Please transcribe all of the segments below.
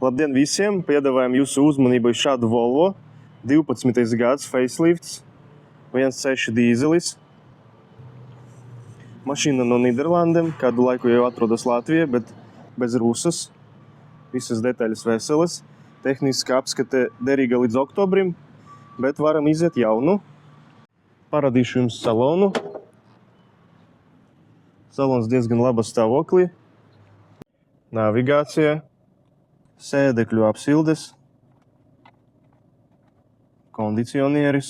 Labdien visiem! Piedāvājam jūsu uzmanībai šādu Volvo 12. gads facelifts, 1.6 dīzelis. Mašīna no Nīderlandēm, kādu laiku jau atrodas Latvijā, bet bez rūsas. Visas detaļas veselas. Tehniska apskate derīga līdz oktobrim, bet varam iziet jaunu. Parādīšu jums salonu. Salons diezgan labā stāvoklī. Navigācija, sēdekļu apsildes, kondicionieris,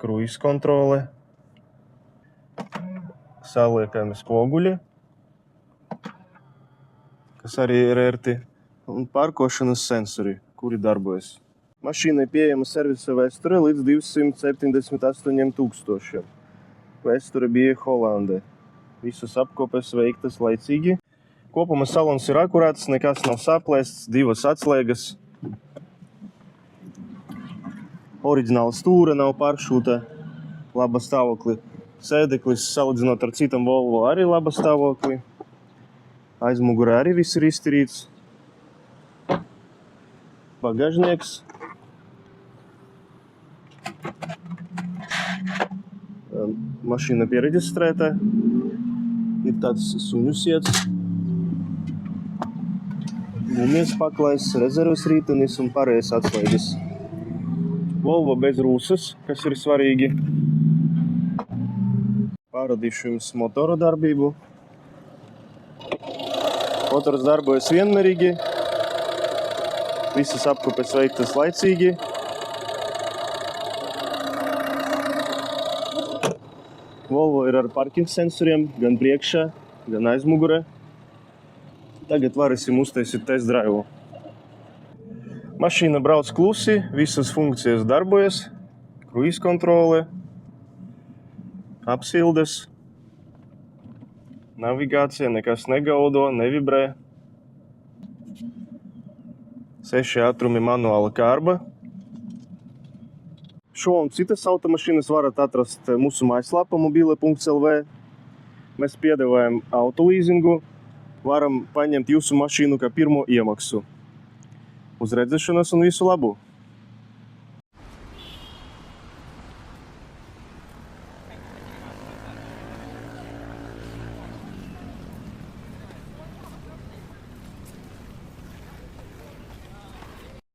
kruīz kontrole, saliekami spoguļi, kas arī ir ērti, un parkošanas sensori, kuri darbojas. Mašīnai pieejama servisa vēsture līdz 278 000. Vēsture bija Holandē. Visas apkopes veiktas laicīgi. Kopumā salons ir akurāts, nekas nav saplēsts, 2 atslēgas. Oriģināla stūra nav pāršūta, laba stāvokli. Sēdeklis, salīdzinot ar citam Volvo, arī laba stāvokli. Aizmugurē arī viss ir iztirīts. Bagažnieks. Mašīna piereģistrēta. Ir tāds suņu siets. Gumijas paklājs, rezerves rītenis un pārējais atslēgas. Volvo bez rūsas, kas ir svarīgi. Pārādīšu jums motora darbību. Motors darbojas vienmērīgi. Visas apkopes veiktas laicīgi. Volvo ir ar parking sensoriem gan priekšā, gan aizmugurē. Tagad varēsim uztaisīt test drive. Mašīna brauc klusi, visas funkcijas darbojas. Kruīz kontrole, apsildes, navigācija, nekas negaudo, nevibrē. 6 ātrumi manuāla kārba. Šo un citas automašīnas varat atrast mūsu mājaslapā mobile.lv. Mēs piedāvājam autolīzingu. Varam paņemt jūsu mašīnu kā pirmo iemaksu. Uz redzēšanos un visu labu!